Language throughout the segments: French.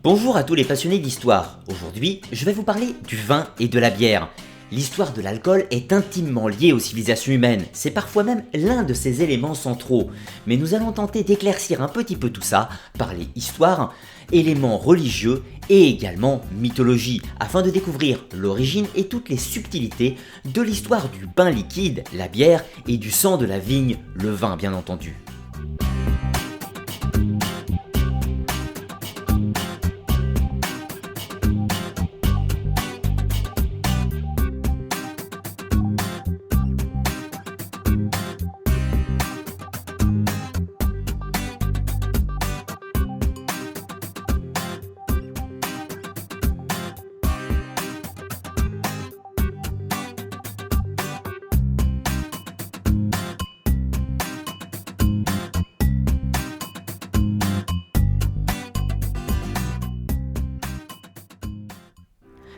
Bonjour à tous les passionnés d'histoire. Aujourd'hui, je vais vous parler du vin et de la bière. L'histoire de l'alcool est intimement liée aux civilisations humaines, c'est parfois même l'un de ses éléments centraux. Mais nous allons tenter d'éclaircir un petit peu tout ça, parler histoire, éléments religieux et également mythologie, afin de découvrir l'origine et toutes les subtilités de l'histoire du pain liquide, la bière, et du sang de la vigne, le vin bien entendu.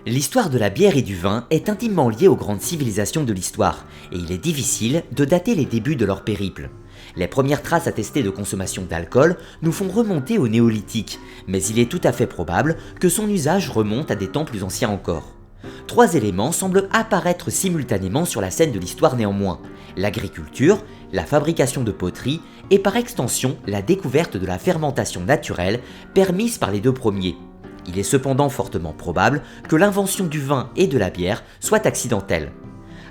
L'histoire de la bière et du vin est intimement liée aux grandes civilisations de l'histoire, et il est difficile de dater les débuts de leur périple. Les premières traces attestées de consommation d'alcool nous font remonter au néolithique, mais il est tout à fait probable que son usage remonte à des temps plus anciens encore. Trois éléments semblent apparaître simultanément sur la scène de l'histoire néanmoins: l'agriculture, la fabrication de poteries et par extension la découverte de la fermentation naturelle permise par les deux premiers. Il est cependant fortement probable que l'invention du vin et de la bière soit accidentelle.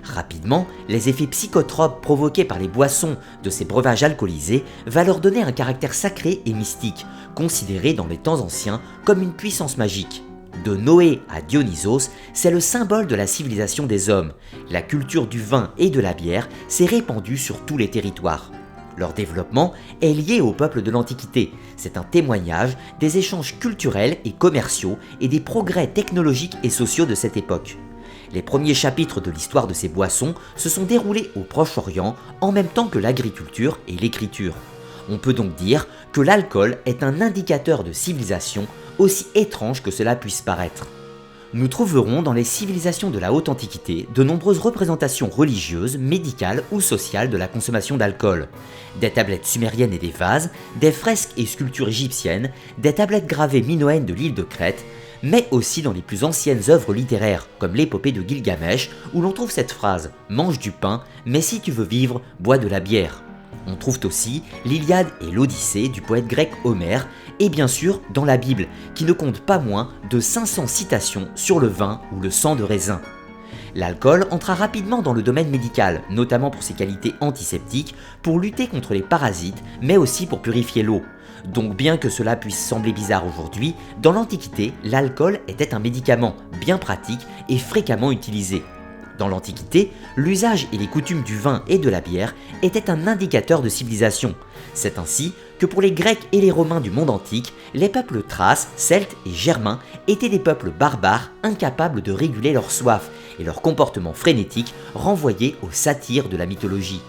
Rapidement, les effets psychotropes provoqués par les boissons de ces breuvages alcoolisés va leur donner un caractère sacré et mystique, considéré dans les temps anciens comme une puissance magique. De Noé à Dionysos, c'est le symbole de la civilisation des hommes. La culture du vin et de la bière s'est répandue sur tous les territoires. Leur développement est lié au peuple de l'Antiquité. C'est un témoignage des échanges culturels et commerciaux et des progrès technologiques et sociaux de cette époque. Les premiers chapitres de l'histoire de ces boissons se sont déroulés au Proche-Orient en même temps que l'agriculture et l'écriture. On peut donc dire que l'alcool est un indicateur de civilisation, aussi étrange que cela puisse paraître. Nous trouverons dans les civilisations de la Haute Antiquité de nombreuses représentations religieuses, médicales ou sociales de la consommation d'alcool. Des tablettes sumériennes et des vases, des fresques et sculptures égyptiennes, des tablettes gravées minoennes de l'île de Crète, mais aussi dans les plus anciennes œuvres littéraires, comme l'épopée de Gilgamesh, où l'on trouve cette phrase « Mange du pain, mais si tu veux vivre, bois de la bière ». On trouve aussi l'Iliade et l'Odyssée du poète grec Homère, et bien sûr dans la Bible, qui ne compte pas moins de 500 citations sur le vin ou le sang de raisin. L'alcool entra rapidement dans le domaine médical, notamment pour ses qualités antiseptiques, pour lutter contre les parasites, mais aussi pour purifier l'eau. Donc bien que cela puisse sembler bizarre aujourd'hui, dans l'Antiquité, l'alcool était un médicament bien pratique et fréquemment utilisé. Dans l'Antiquité, l'usage et les coutumes du vin et de la bière étaient un indicateur de civilisation. C'est ainsi que pour les Grecs et les Romains du monde antique, les peuples thraces, celtes et germains étaient des peuples barbares incapables de réguler leur soif et leur comportement frénétique renvoyé aux satyres de la mythologie.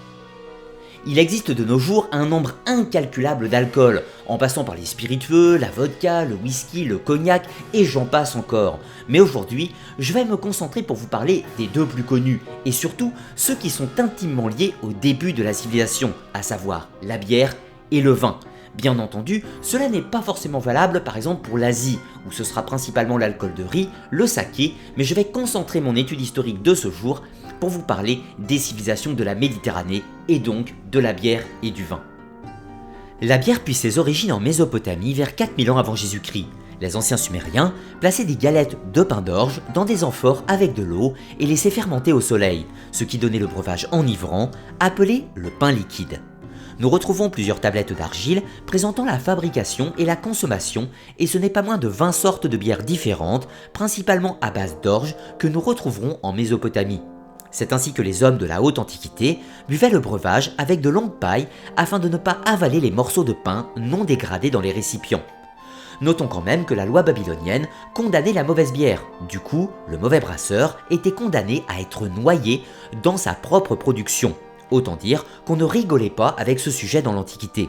Il existe de nos jours un nombre incalculable d'alcools, en passant par les spiritueux, la vodka, le whisky, le cognac et j'en passe encore. Mais aujourd'hui, je vais me concentrer pour vous parler des deux plus connus, et surtout ceux qui sont intimement liés au début de la civilisation, à savoir la bière et le vin. Bien entendu, cela n'est pas forcément valable par exemple pour l'Asie, où ce sera principalement l'alcool de riz, le saké, mais je vais concentrer mon étude historique de ce jour pour vous parler des civilisations de la Méditerranée et donc de la bière et du vin. La bière puise ses origines en Mésopotamie vers 4000 ans avant Jésus-Christ. Les anciens Sumériens plaçaient des galettes de pain d'orge dans des amphores avec de l'eau et laissaient fermenter au soleil, ce qui donnait le breuvage enivrant appelé le pain liquide. Nous retrouvons plusieurs tablettes d'argile présentant la fabrication et la consommation, et ce n'est pas moins de 20 sortes de bières différentes, principalement à base d'orge, que nous retrouverons en Mésopotamie. C'est ainsi que les hommes de la Haute Antiquité buvaient le breuvage avec de longues pailles afin de ne pas avaler les morceaux de pain non dégradés dans les récipients. Notons quand même que la loi babylonienne condamnait la mauvaise bière. Du coup, le mauvais brasseur était condamné à être noyé dans sa propre production. Autant dire qu'on ne rigolait pas avec ce sujet dans l'Antiquité.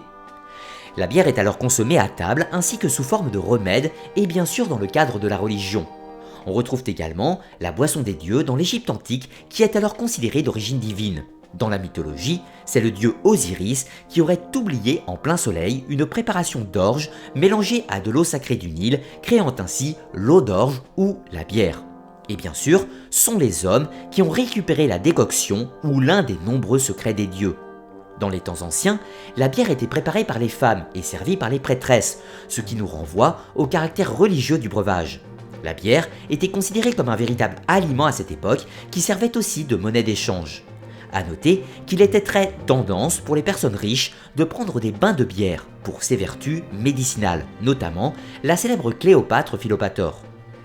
La bière est alors consommée à table ainsi que sous forme de remède et bien sûr dans le cadre de la religion. On retrouve également la boisson des dieux dans l'Égypte antique qui est alors considérée d'origine divine. Dans la mythologie, c'est le dieu Osiris qui aurait oublié en plein soleil une préparation d'orge mélangée à de l'eau sacrée du Nil, créant ainsi l'eau d'orge ou la bière. Et bien sûr, sont les hommes qui ont récupéré la décoction ou l'un des nombreux secrets des dieux. Dans les temps anciens, la bière était préparée par les femmes et servie par les prêtresses, ce qui nous renvoie au caractère religieux du breuvage. La bière était considérée comme un véritable aliment à cette époque qui servait aussi de monnaie d'échange. A noter qu'il était très tendance pour les personnes riches de prendre des bains de bière pour ses vertus médicinales, notamment la célèbre Cléopâtre Philopator.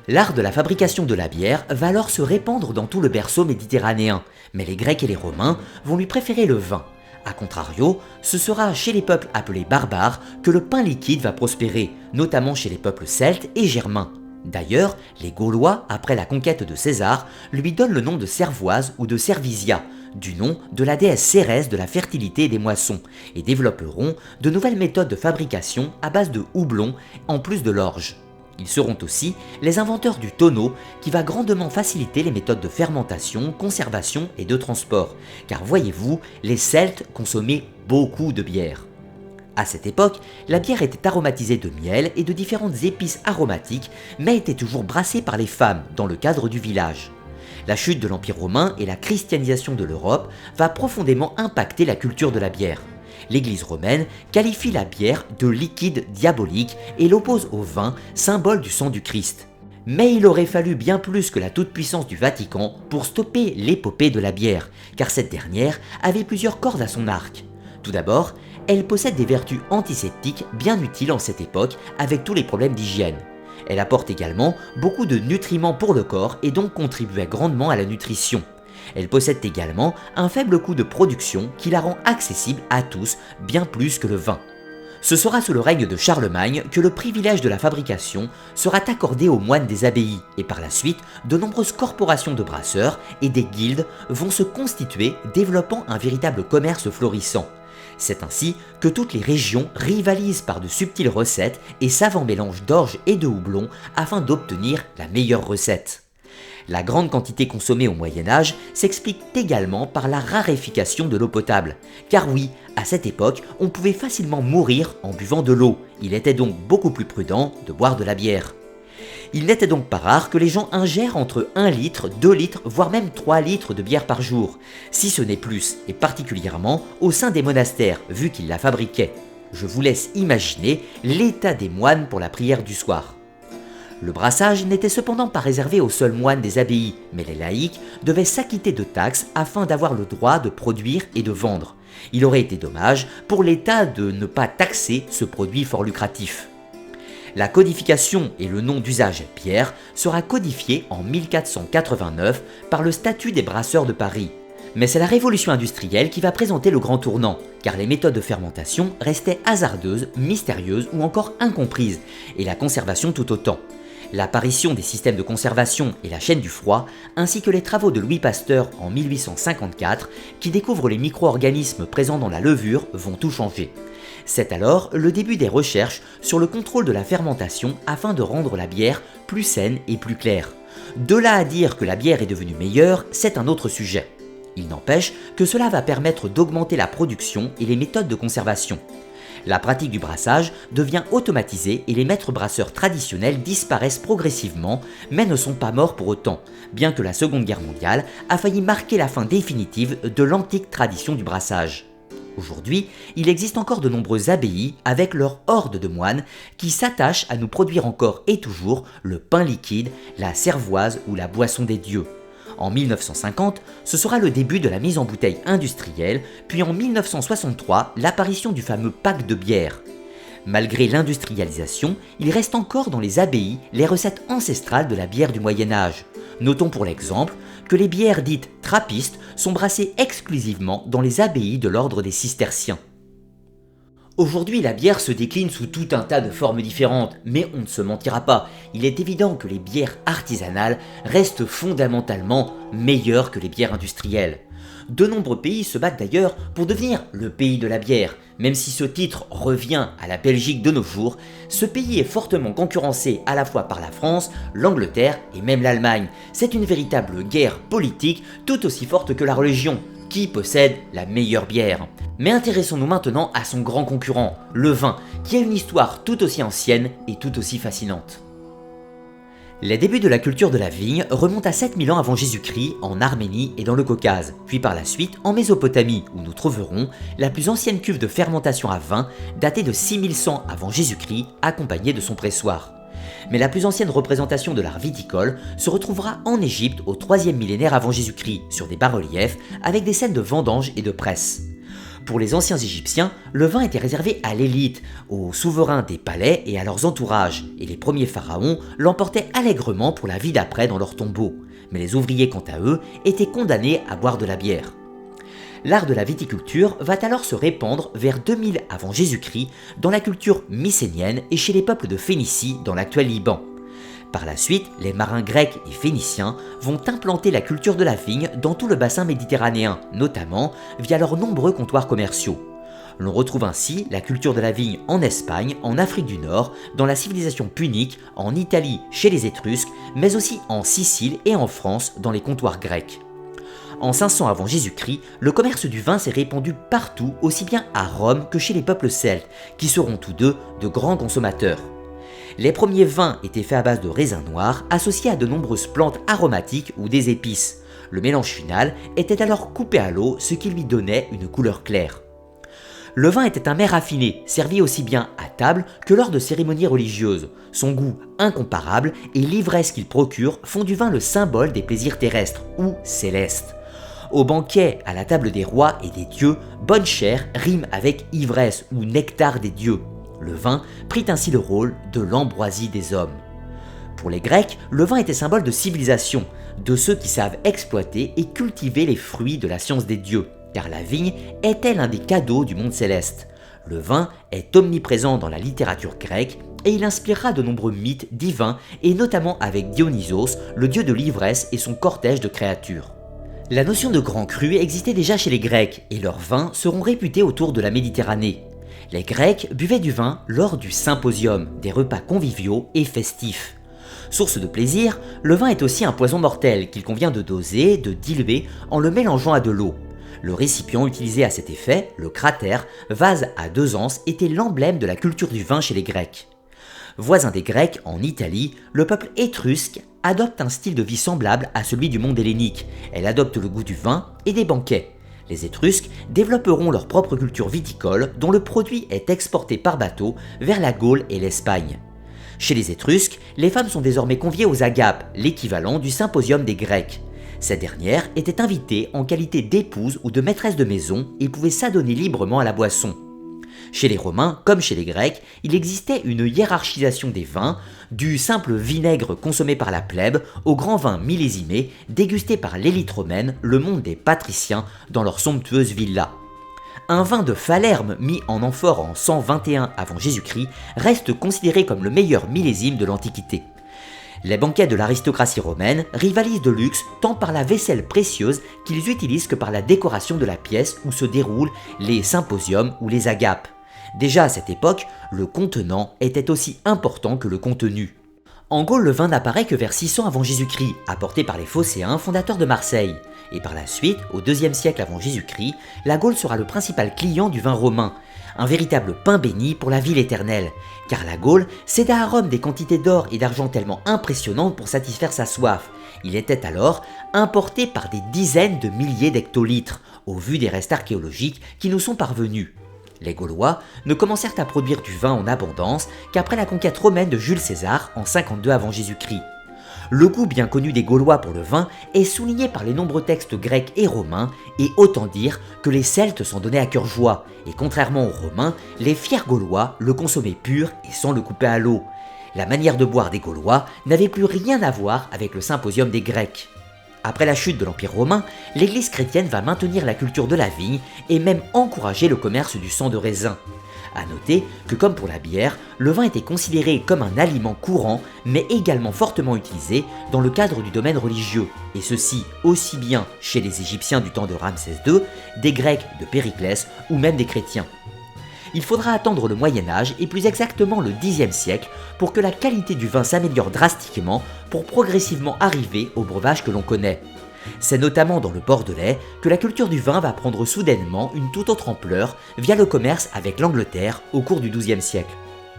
L'art de la fabrication de la bière va alors se répandre dans tout le berceau méditerranéen, mais les Grecs et les Romains vont lui préférer le vin. A contrario, ce sera chez les peuples appelés barbares que le pain liquide va prospérer, notamment chez les peuples celtes et germains. D'ailleurs, les Gaulois, après la conquête de César, lui donnent le nom de Cervoise ou de Servisia, du nom de la déesse Cérès de la fertilité et des moissons, et développeront de nouvelles méthodes de fabrication à base de houblon en plus de l'orge. Ils seront aussi les inventeurs du tonneau qui va grandement faciliter les méthodes de fermentation, conservation et de transport, car voyez-vous, les Celtes consommaient beaucoup de bière. À cette époque, la bière était aromatisée de miel et de différentes épices aromatiques, mais était toujours brassée par les femmes dans le cadre du village. La chute de l'Empire romain et la christianisation de l'Europe va profondément impacter la culture de la bière. L'Église romaine qualifie la bière de liquide diabolique et l'oppose au vin, symbole du sang du Christ. Mais il aurait fallu bien plus que la toute-puissance du Vatican pour stopper l'épopée de la bière, car cette dernière avait plusieurs cordes à son arc. Tout d'abord, elle possède des vertus antiseptiques bien utiles en cette époque avec tous les problèmes d'hygiène. Elle apporte également beaucoup de nutriments pour le corps et donc contribuait grandement à la nutrition. Elle possède également un faible coût de production qui la rend accessible à tous, bien plus que le vin. Ce sera sous le règne de Charlemagne que le privilège de la fabrication sera accordé aux moines des abbayes et par la suite, de nombreuses corporations de brasseurs et des guildes vont se constituer, développant un véritable commerce florissant. C'est ainsi que toutes les régions rivalisent par de subtiles recettes et savants mélanges d'orge et de houblon afin d'obtenir la meilleure recette. La grande quantité consommée au Moyen-Âge s'explique également par la raréfaction de l'eau potable. Car oui, à cette époque, on pouvait facilement mourir en buvant de l'eau. Il était donc beaucoup plus prudent de boire de la bière. Il n'était donc pas rare que les gens ingèrent entre 1 litre, 2 litres, voire même 3 litres de bière par jour, si ce n'est plus, et particulièrement au sein des monastères, vu qu'ils la fabriquaient. Je vous laisse imaginer l'état des moines pour la prière du soir. Le brassage n'était cependant pas réservé aux seuls moines des abbayes, mais les laïcs devaient s'acquitter de taxes afin d'avoir le droit de produire et de vendre. Il aurait été dommage pour l'État de ne pas taxer ce produit fort lucratif. La codification et le nom d'usage bière sera codifié en 1489 par le statut des brasseurs de Paris. Mais c'est la révolution industrielle qui va présenter le grand tournant, car les méthodes de fermentation restaient hasardeuses, mystérieuses ou encore incomprises, et la conservation tout autant. L'apparition des systèmes de conservation et la chaîne du froid, ainsi que les travaux de Louis Pasteur en 1854, qui découvrent les micro-organismes présents dans la levure, vont tout changer. C'est alors le début des recherches sur le contrôle de la fermentation afin de rendre la bière plus saine et plus claire. De là à dire que la bière est devenue meilleure, c'est un autre sujet. Il n'empêche que cela va permettre d'augmenter la production et les méthodes de conservation. La pratique du brassage devient automatisée et les maîtres brasseurs traditionnels disparaissent progressivement, mais ne sont pas morts pour autant, bien que la Seconde Guerre mondiale a failli marquer la fin définitive de l'antique tradition du brassage. Aujourd'hui, il existe encore de nombreuses abbayes avec leurs hordes de moines qui s'attachent à nous produire encore et toujours le pain liquide, la cervoise ou la boisson des dieux. En 1950, ce sera le début de la mise en bouteille industrielle, puis en 1963, l'apparition du fameux pack de bière. Malgré l'industrialisation, il reste encore dans les abbayes les recettes ancestrales de la bière du Moyen-Âge. Notons pour l'exemple que les bières dites trappistes sont brassées exclusivement dans les abbayes de l'ordre des cisterciens. Aujourd'hui, la bière se décline sous tout un tas de formes différentes, mais on ne se mentira pas, il est évident que les bières artisanales restent fondamentalement meilleures que les bières industrielles. De nombreux pays se battent d'ailleurs pour devenir le pays de la bière. Même si ce titre revient à la Belgique de nos jours, ce pays est fortement concurrencé à la fois par la France, l'Angleterre et même l'Allemagne. C'est une véritable guerre politique tout aussi forte que la religion. qui possède la meilleure bière. Mais intéressons-nous maintenant à son grand concurrent, le vin, qui a une histoire tout aussi ancienne et tout aussi fascinante. Les débuts de la culture de la vigne remontent à 7000 ans avant Jésus-Christ en Arménie et dans le Caucase, puis par la suite en Mésopotamie où nous trouverons la plus ancienne cuve de fermentation à vin datée de 6100 avant Jésus-Christ accompagnée de son pressoir. Mais la plus ancienne représentation de l'art viticole se retrouvera en Égypte au 3e millénaire avant Jésus-Christ sur des bas-reliefs avec des scènes de vendange et de presse. Pour les anciens Égyptiens, le vin était réservé à l'élite, aux souverains des palais et à leurs entourages, et les premiers pharaons l'emportaient allègrement pour la vie d'après dans leurs tombeaux. Mais les ouvriers, quant à eux, étaient condamnés à boire de la bière. L'art de la viticulture va alors se répandre vers 2000 avant Jésus-Christ dans la culture mycénienne et chez les peuples de Phénicie dans l'actuel Liban. Par la suite, les marins grecs et phéniciens vont implanter la culture de la vigne dans tout le bassin méditerranéen, notamment via leurs nombreux comptoirs commerciaux. L'on retrouve ainsi la culture de la vigne en Espagne, en Afrique du Nord, dans la civilisation punique, en Italie chez les Étrusques, mais aussi en Sicile et en France dans les comptoirs grecs. En 500 avant Jésus-Christ, le commerce du vin s'est répandu partout, aussi bien à Rome que chez les peuples celtes, qui seront tous deux de grands consommateurs. Les premiers vins étaient faits à base de raisins noirs, associés à de nombreuses plantes aromatiques ou des épices. Le mélange final était alors coupé à l'eau, ce qui lui donnait une couleur claire. Le vin était un mets raffiné, servi aussi bien à table que lors de cérémonies religieuses. Son goût incomparable et l'ivresse qu'il procure font du vin le symbole des plaisirs terrestres ou célestes. Au banquet, à la table des rois et des dieux, bonne chère rime avec ivresse ou nectar des dieux. Le vin prit ainsi le rôle de l'ambroisie des hommes. Pour les Grecs, le vin était symbole de civilisation, de ceux qui savent exploiter et cultiver les fruits de la science des dieux, car la vigne était l'un des cadeaux du monde céleste. Le vin est omniprésent dans la littérature grecque et il inspirera de nombreux mythes divins et notamment avec Dionysos, le dieu de l'ivresse et son cortège de créatures. La notion de grand cru existait déjà chez les Grecs et leurs vins seront réputés autour de la Méditerranée. Les Grecs buvaient du vin lors du symposium, des repas conviviaux et festifs. Source de plaisir, le vin est aussi un poison mortel qu'il convient de doser, de diluer en le mélangeant à de l'eau. Le récipient utilisé à cet effet, le cratère, vase à 2 anses, était l'emblème de la culture du vin chez les Grecs. Voisin des Grecs, en Italie, le peuple étrusque adopte un style de vie semblable à celui du monde hellénique. Elle adopte le goût du vin et des banquets. Les Étrusques développeront leur propre culture viticole dont le produit est exporté par bateau vers la Gaule et l'Espagne. Chez les Étrusques, les femmes sont désormais conviées aux agapes, l'équivalent du symposium des Grecs. Ces dernières étaient invitées en qualité d'épouse ou de maîtresse de maison et pouvaient s'adonner librement à la boisson. Chez les Romains, comme chez les Grecs, il existait une hiérarchisation des vins, du simple vinaigre consommé par la plèbe au grand vin millésimé dégusté par l'élite romaine, le monde des patriciens, dans leurs somptueuses villas. Un vin de Falerme mis en amphore en 121 avant Jésus-Christ reste considéré comme le meilleur millésime de l'Antiquité. Les banquets de l'aristocratie romaine rivalisent de luxe tant par la vaisselle précieuse qu'ils utilisent que par la décoration de la pièce où se déroulent les symposiums ou les agapes. Déjà à cette époque, le contenant était aussi important que le contenu. En Gaule, le vin n'apparaît que vers 600 avant Jésus-Christ, apporté par les Phocéens, fondateurs de Marseille. Et par la suite, au IIe siècle avant Jésus-Christ, la Gaule sera le principal client du vin romain, un véritable pain béni pour la ville éternelle, car la Gaule céda à Rome des quantités d'or et d'argent tellement impressionnantes pour satisfaire sa soif. Il était alors importé par des dizaines de milliers d'hectolitres, au vu des restes archéologiques qui nous sont parvenus. Les Gaulois ne commencèrent à produire du vin en abondance qu'après la conquête romaine de Jules César en 52 avant Jésus-Christ. Le goût bien connu des Gaulois pour le vin est souligné par les nombreux textes grecs et romains, et autant dire que les Celtes s'en donnaient à cœur joie, et contrairement aux Romains, les fiers Gaulois le consommaient pur et sans le couper à l'eau. La manière de boire des Gaulois n'avait plus rien à voir avec le symposium des Grecs. Après la chute de l'Empire romain, l'Église chrétienne va maintenir la culture de la vigne et même encourager le commerce du sang de raisin. A noter que comme pour la bière, le vin était considéré comme un aliment courant mais également fortement utilisé dans le cadre du domaine religieux, et ceci aussi bien chez les Égyptiens du temps de Ramsès II, des Grecs de Périclès ou même des chrétiens. Il faudra attendre le Moyen-Âge et plus exactement le Xe siècle pour que la qualité du vin s'améliore drastiquement pour progressivement arriver au breuvage que l'on connaît. C'est notamment dans le Bordelais que la culture du vin va prendre soudainement une toute autre ampleur via le commerce avec l'Angleterre au cours du XIIe siècle.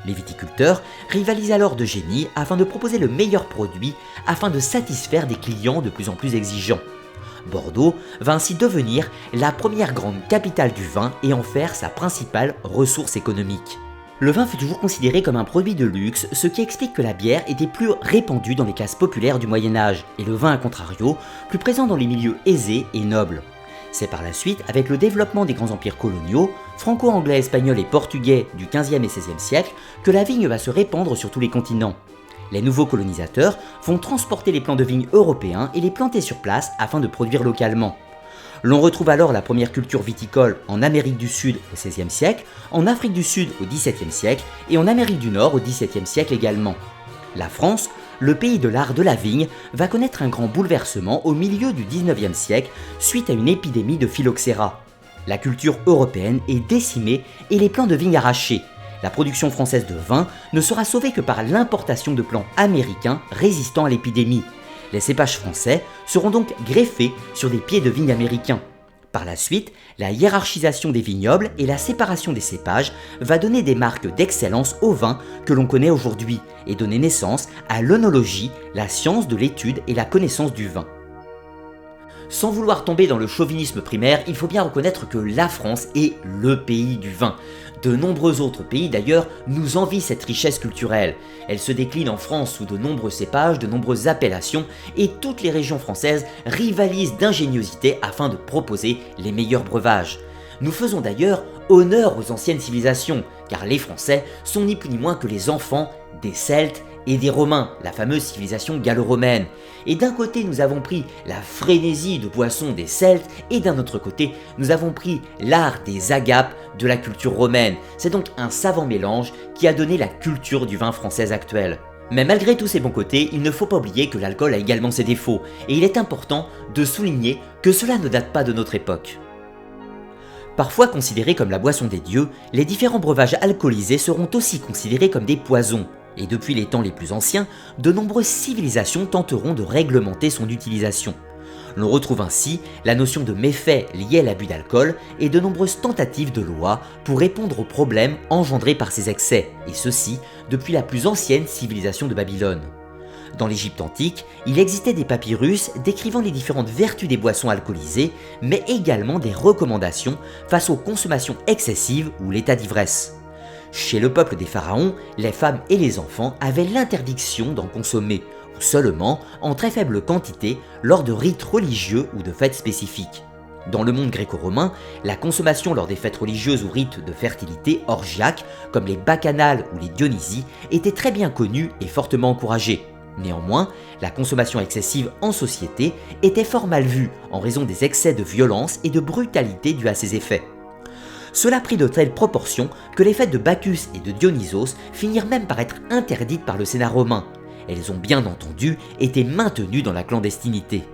Les viticulteurs rivalisent alors de génie afin de proposer le meilleur produit afin de satisfaire des clients de plus en plus exigeants. Bordeaux va ainsi devenir la première grande capitale du vin et en faire sa principale ressource économique. Le vin fut toujours considéré comme un produit de luxe, ce qui explique que la bière était plus répandue dans les classes populaires du Moyen-Âge, et le vin, à contrario, plus présent dans les milieux aisés et nobles. C'est par la suite, avec le développement des grands empires coloniaux, franco-anglais, espagnols et portugais du XVe et XVIe siècle, que la vigne va se répandre sur tous les continents. Les nouveaux colonisateurs vont transporter les plants de vigne européens et les planter sur place afin de produire localement. L'on retrouve alors la première culture viticole en Amérique du Sud au XVIe siècle, en Afrique du Sud au XVIIe siècle et en Amérique du Nord au XVIIe siècle également. La France, le pays de l'art de la vigne, va connaître un grand bouleversement au milieu du XIXe siècle suite à une épidémie de phylloxéra. La culture européenne est décimée et les plants de vigne arrachés. La production française de vin ne sera sauvée que par l'importation de plants américains résistants à l'épidémie. Les cépages français seront donc greffés sur des pieds de vigne américains. Par la suite, la hiérarchisation des vignobles et la séparation des cépages va donner des marques d'excellence au vin que l'on connaît aujourd'hui et donner naissance à l'œnologie, la science de l'étude et la connaissance du vin. Sans vouloir tomber dans le chauvinisme primaire, il faut bien reconnaître que la France est le pays du vin. De nombreux autres pays d'ailleurs nous envient cette richesse culturelle. Elle se décline en France sous de nombreux cépages, de nombreuses appellations et toutes les régions françaises rivalisent d'ingéniosité afin de proposer les meilleurs breuvages. Nous faisons d'ailleurs honneur aux anciennes civilisations, car les Français sont ni plus ni moins que les enfants des Celtes et des Romains, la fameuse civilisation gallo-romaine. Et d'un côté, nous avons pris la frénésie de boissons des Celtes, et d'un autre côté, nous avons pris l'art des agapes de la culture romaine. C'est donc un savant mélange qui a donné la culture du vin française actuelle. Mais malgré tous ces bons côtés, il ne faut pas oublier que l'alcool a également ses défauts, et il est important de souligner que cela ne date pas de notre époque. Parfois considérés comme la boisson des dieux, les différents breuvages alcoolisés seront aussi considérés comme des poisons. Et depuis les temps les plus anciens, de nombreuses civilisations tenteront de réglementer son utilisation. L'on retrouve ainsi la notion de méfait lié à l'abus d'alcool et de nombreuses tentatives de loi pour répondre aux problèmes engendrés par ces excès, et ceci depuis la plus ancienne civilisation de Babylone. Dans l'Égypte antique, il existait des papyrus décrivant les différentes vertus des boissons alcoolisées, mais également des recommandations face aux consommations excessives ou l'état d'ivresse. Chez le peuple des pharaons, les femmes et les enfants avaient l'interdiction d'en consommer, ou seulement en très faible quantité lors de rites religieux ou de fêtes spécifiques. Dans le monde gréco-romain, la consommation lors des fêtes religieuses ou rites de fertilité orgiaques, comme les bacchanales ou les dionysies, était très bien connue et fortement encouragée. Néanmoins, la consommation excessive en société était fort mal vue en raison des excès de violence et de brutalité dus à ses effets. Cela prit de telles proportions que les fêtes de Bacchus et de Dionysos finirent même par être interdites par le Sénat romain. Elles ont bien entendu été maintenues dans la clandestinité.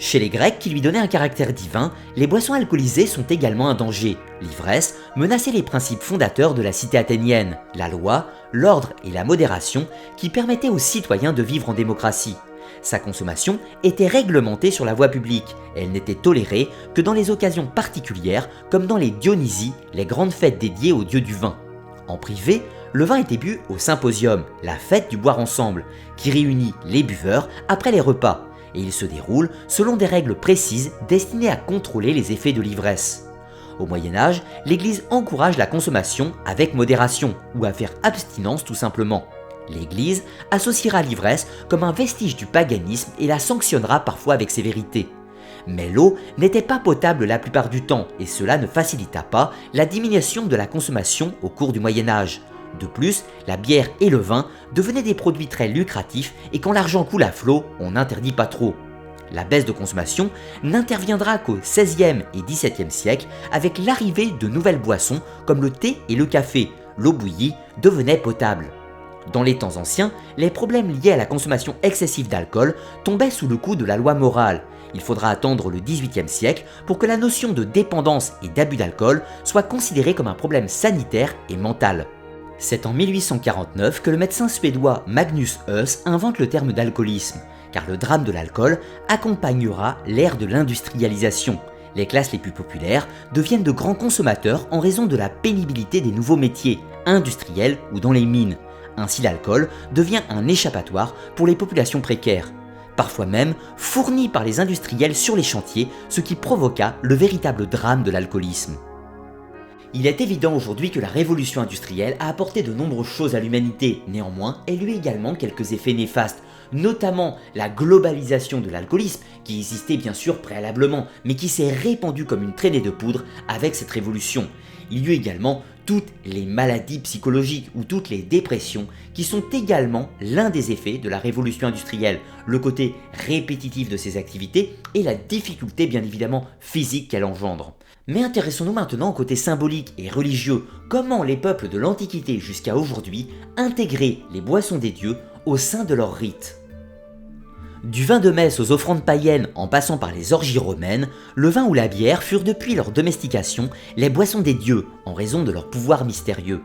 Chez les Grecs qui lui donnaient un caractère divin, les boissons alcoolisées sont également un danger. L'ivresse menaçait les principes fondateurs de la cité athénienne, la loi, l'ordre et la modération qui permettaient aux citoyens de vivre en démocratie. Sa consommation était réglementée sur la voie publique, et elle n'était tolérée que dans les occasions particulières comme dans les Dionysies, les grandes fêtes dédiées au dieu du vin. En privé, le vin était bu au symposium, la fête du boire ensemble, qui réunit les buveurs après les repas, et il se déroule selon des règles précises destinées à contrôler les effets de l'ivresse. Au Moyen-Âge, l'Église encourage la consommation avec modération, ou à faire abstinence tout simplement. L'Église associera l'ivresse comme un vestige du paganisme et la sanctionnera parfois avec sévérité. Mais l'eau n'était pas potable la plupart du temps et cela ne facilita pas la diminution de la consommation au cours du Moyen-Âge. De plus, la bière et le vin devenaient des produits très lucratifs et quand l'argent coule à flot, on n'interdit pas trop. La baisse de consommation n'interviendra qu'au XVIe et XVIIe siècle avec l'arrivée de nouvelles boissons comme le thé et le café. L'eau bouillie devenait potable. Dans les temps anciens, les problèmes liés à la consommation excessive d'alcool tombaient sous le coup de la loi morale. Il faudra attendre le XVIIIe siècle pour que la notion de dépendance et d'abus d'alcool soit considérée comme un problème sanitaire et mental. C'est en 1849 que le médecin suédois Magnus Huss invente le terme d'alcoolisme. car le drame de l'alcool accompagnera l'ère de l'industrialisation. Les classes les plus populaires deviennent de grands consommateurs en raison de la pénibilité des nouveaux métiers, industriels ou dans les mines. Ainsi l'alcool devient un échappatoire pour les populations précaires, parfois même fourni par les industriels sur les chantiers, ce qui provoqua le véritable drame de l'alcoolisme. Il est évident aujourd'hui que la révolution industrielle a apporté de nombreuses choses à l'humanité, néanmoins elle eut également quelques effets néfastes, notamment la globalisation de l'alcoolisme, qui existait bien sûr préalablement, mais qui s'est répandue comme une traînée de poudre avec cette révolution. Il y eut également toutes les maladies psychologiques ou toutes les dépressions qui sont également l'un des effets de la révolution industrielle, le côté répétitif de ces activités et la difficulté bien évidemment physique qu'elle engendre. Mais intéressons-nous maintenant au côté symbolique et religieux, comment les peuples de l'Antiquité jusqu'à aujourd'hui intégraient les boissons des dieux au sein de leurs rites. Du vin de messe aux offrandes païennes en passant par les orgies romaines, le vin ou la bière furent depuis leur domestication les boissons des dieux en raison de leur pouvoir mystérieux.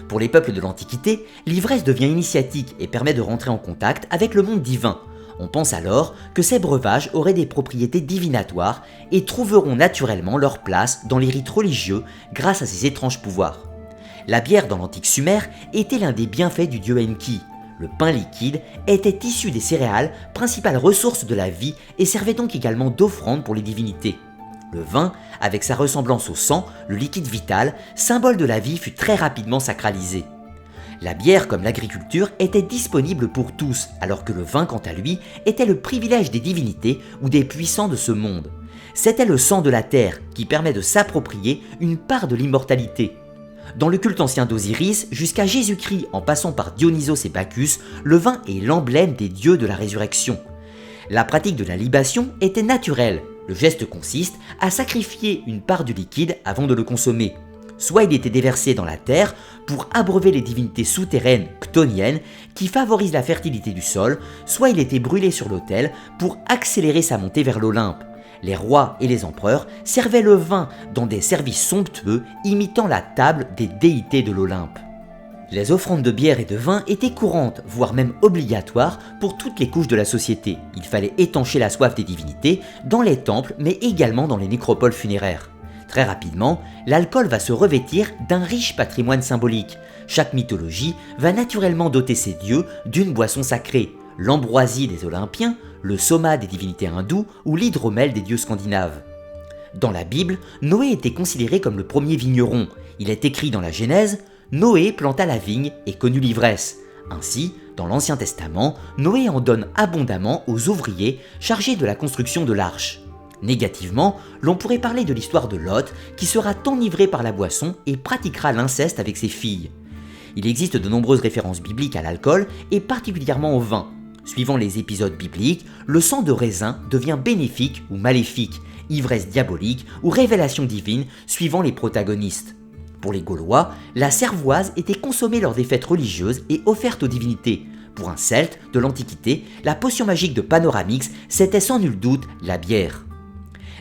Pour les peuples de l'Antiquité, l'ivresse devient initiatique et permet de rentrer en contact avec le monde divin. On pense alors que ces breuvages auraient des propriétés divinatoires et trouveront naturellement leur place dans les rites religieux grâce à ces étranges pouvoirs. La bière dans l'antique Sumer était l'un des bienfaits du dieu Enki. Le pain liquide était issu des céréales, principale ressource de la vie, et servait donc également d'offrande pour les divinités. Le vin, avec sa ressemblance au sang, le liquide vital, symbole de la vie, fut très rapidement sacralisé. La bière, comme l'agriculture, était disponible pour tous, alors que le vin, quant à lui, était le privilège des divinités ou des puissants de ce monde. C'était le sang de la terre qui permet de s'approprier une part de l'immortalité. Dans le culte ancien d'Osiris, jusqu'à Jésus-Christ en passant par Dionysos et Bacchus, le vin est l'emblème des dieux de la résurrection. La pratique de la libation était naturelle. Le geste consiste à sacrifier une part du liquide avant de le consommer. Soit il était déversé dans la terre pour abreuver les divinités souterraines chtoniennes qui favorisent la fertilité du sol, soit il était brûlé sur l'autel pour accélérer sa montée vers l'Olympe. Les rois et les empereurs servaient le vin dans des services somptueux imitant la table des déités de l'Olympe. Les offrandes de bière et de vin étaient courantes, voire même obligatoires pour toutes les couches de la société. Il fallait étancher la soif des divinités dans les temples mais également dans les nécropoles funéraires. Très rapidement, l'alcool va se revêtir d'un riche patrimoine symbolique. Chaque mythologie va naturellement doter ses dieux d'une boisson sacrée. L'ambroisie des Olympiens, le soma des divinités hindoues ou l'hydromel des dieux scandinaves. Dans la Bible, Noé était considéré comme le premier vigneron. Il est écrit dans la Genèse, Noé planta la vigne et connut l'ivresse. Ainsi, dans l'Ancien Testament, Noé en donne abondamment aux ouvriers chargés de la construction de l'arche. Négativement, l'on pourrait parler de l'histoire de Lot qui sera enivré par la boisson et pratiquera l'inceste avec ses filles. Il existe de nombreuses références bibliques à l'alcool et particulièrement au vin. Suivant les épisodes bibliques, le sang de raisin devient bénéfique ou maléfique, ivresse diabolique ou révélation divine suivant les protagonistes. Pour les Gaulois, la cervoise était consommée lors des fêtes religieuses et offerte aux divinités. Pour un Celte de l'Antiquité, la potion magique de Panoramix, c'était sans nul doute la bière.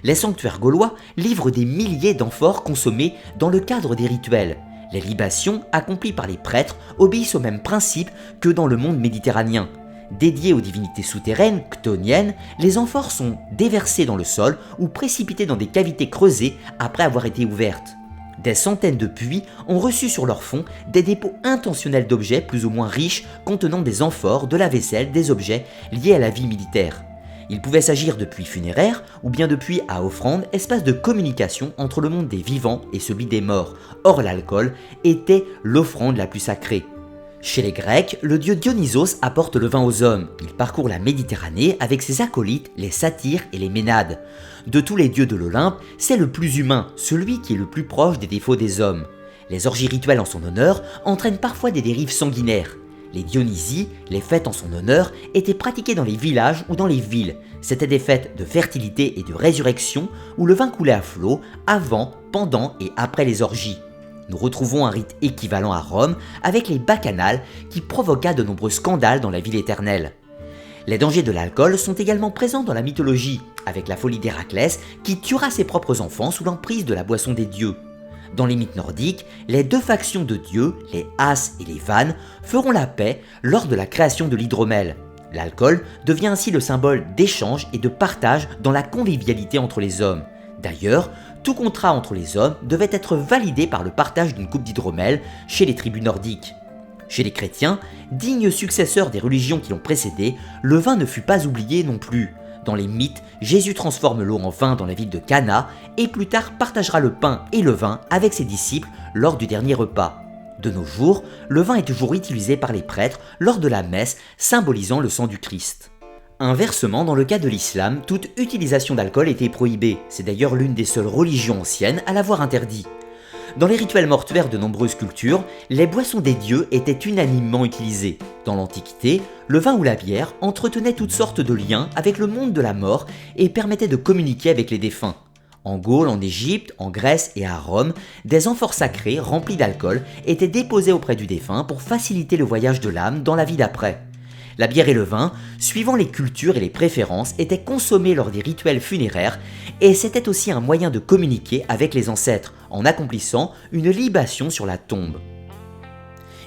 Les sanctuaires gaulois livrent des milliers d'amphores consommés dans le cadre des rituels. Les libations, accomplies par les prêtres, obéissent au même principe que dans le monde méditerranéen. Dédiés aux divinités souterraines, chtoniennes, les amphores sont déversées dans le sol ou précipitées dans des cavités creusées après avoir été ouvertes. Des centaines de puits ont reçu sur leur fond des dépôts intentionnels d'objets plus ou moins riches contenant des amphores, de la vaisselle, des objets liés à la vie militaire. Il pouvait s'agir de puits funéraires ou bien de puits à offrande, espace de communication entre le monde des vivants et celui des morts. Or l'alcool était l'offrande la plus sacrée. Chez les Grecs, le dieu Dionysos apporte le vin aux hommes. Il parcourt la Méditerranée avec ses acolytes, les satyres et les ménades. De tous les dieux de l'Olympe, c'est le plus humain, celui qui est le plus proche des défauts des hommes. Les orgies rituelles en son honneur entraînent parfois des dérives sanguinaires. Les Dionysies, les fêtes en son honneur, étaient pratiquées dans les villages ou dans les villes. C'étaient des fêtes de fertilité et de résurrection où le vin coulait à flot avant, pendant et après les orgies. Nous retrouvons un rite équivalent à Rome avec les bacchanales qui provoqua de nombreux scandales dans la ville éternelle. Les dangers de l'alcool sont également présents dans la mythologie, avec la folie d'Héraclès qui tuera ses propres enfants sous l'emprise de la boisson des dieux. Dans les mythes nordiques, les deux factions de dieux, les As et les Vannes, feront la paix lors de la création de l'hydromel. L'alcool devient ainsi le symbole d'échange et de partage dans la convivialité entre les hommes. D'ailleurs, tout contrat entre les hommes devait être validé par le partage d'une coupe d'hydromel chez les tribus nordiques. Chez les chrétiens, dignes successeurs des religions qui l'ont précédé, le vin ne fut pas oublié non plus. Dans les mythes, Jésus transforme l'eau en vin dans la ville de Cana et plus tard partagera le pain et le vin avec ses disciples lors du dernier repas. De nos jours, le vin est toujours utilisé par les prêtres lors de la messe, symbolisant le sang du Christ. Inversement, dans le cas de l'islam, toute utilisation d'alcool était prohibée. C'est d'ailleurs l'une des seules religions anciennes à l'avoir interdit. Dans les rituels mortuaires de nombreuses cultures, les boissons des dieux étaient unanimement utilisées. Dans l'Antiquité, le vin ou la bière entretenaient toutes sortes de liens avec le monde de la mort et permettaient de communiquer avec les défunts. En Gaule, en Égypte, en Grèce et à Rome, des amphores sacrées remplies d'alcool étaient déposées auprès du défunt pour faciliter le voyage de l'âme dans la vie d'après. La bière et le vin, suivant les cultures et les préférences, étaient consommés lors des rituels funéraires et c'était aussi un moyen de communiquer avec les ancêtres en accomplissant une libation sur la tombe.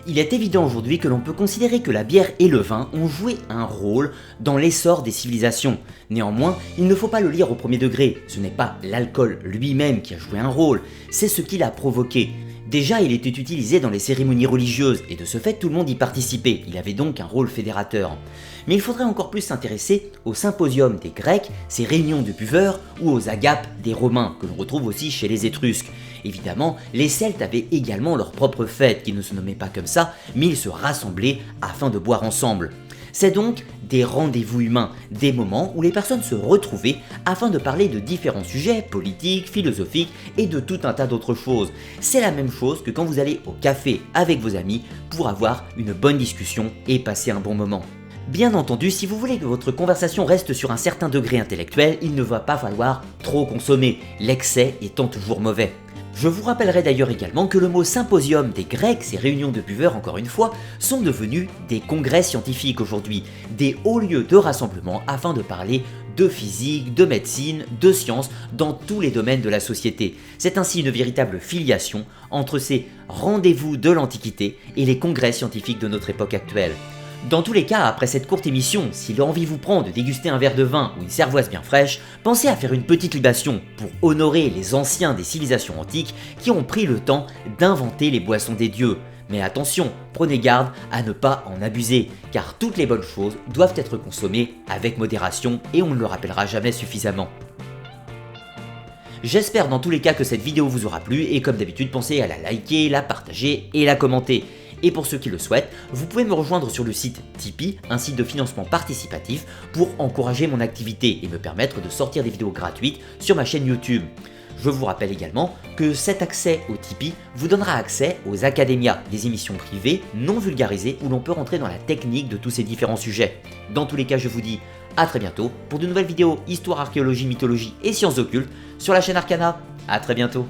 Il est évident aujourd'hui que l'on peut considérer que la bière et le vin ont joué un rôle dans l'essor des civilisations. Néanmoins, il ne faut pas le lire au premier degré, ce n'est pas l'alcool lui-même qui a joué un rôle, c'est ce qu'il a provoqué. Déjà, il était utilisé dans les cérémonies religieuses et de ce fait tout le monde y participait, il avait donc un rôle fédérateur. Mais il faudrait encore plus s'intéresser aux symposiums des Grecs, ces réunions de buveurs, ou aux agapes des Romains, que l'on retrouve aussi chez les Étrusques. Évidemment, les Celtes avaient également leur propre fête, qui ne se nommait pas comme ça, mais ils se rassemblaient afin de boire ensemble. C'est donc des rendez-vous humains, des moments où les personnes se retrouvaient afin de parler de différents sujets politiques, philosophiques et de tout un tas d'autres choses. C'est la même chose que quand vous allez au café avec vos amis pour avoir une bonne discussion et passer un bon moment. Bien entendu, si vous voulez que votre conversation reste sur un certain degré intellectuel, il ne va pas falloir trop consommer, l'excès étant toujours mauvais. Je vous rappellerai d'ailleurs également que le mot symposium des Grecs, ces réunions de buveurs encore une fois, sont devenus des congrès scientifiques aujourd'hui, des hauts lieux de rassemblement afin de parler de physique, de médecine, de sciences, dans tous les domaines de la société. C'est ainsi une véritable filiation entre ces rendez-vous de l'Antiquité et les congrès scientifiques de notre époque actuelle. Dans tous les cas, après cette courte émission, si l'envie vous prend de déguster un verre de vin ou une cervoise bien fraîche, pensez à faire une petite libation pour honorer les anciens des civilisations antiques qui ont pris le temps d'inventer les boissons des dieux. Mais attention, prenez garde à ne pas en abuser, car toutes les bonnes choses doivent être consommées avec modération et on ne le rappellera jamais suffisamment. J'espère dans tous les cas que cette vidéo vous aura plu et comme d'habitude pensez à la liker, la partager et la commenter. Et pour ceux qui le souhaitent, vous pouvez me rejoindre sur le site Tipeee, un site de financement participatif pour encourager mon activité et me permettre de sortir des vidéos gratuites sur ma chaîne YouTube. Je vous rappelle également que cet accès au Tipeee vous donnera accès aux académias, des émissions privées non vulgarisées où l'on peut rentrer dans la technique de tous ces différents sujets. Dans tous les cas, je vous dis à très bientôt pour de nouvelles vidéos histoire, archéologie, mythologie et sciences occultes sur la chaîne Arcana. À très bientôt.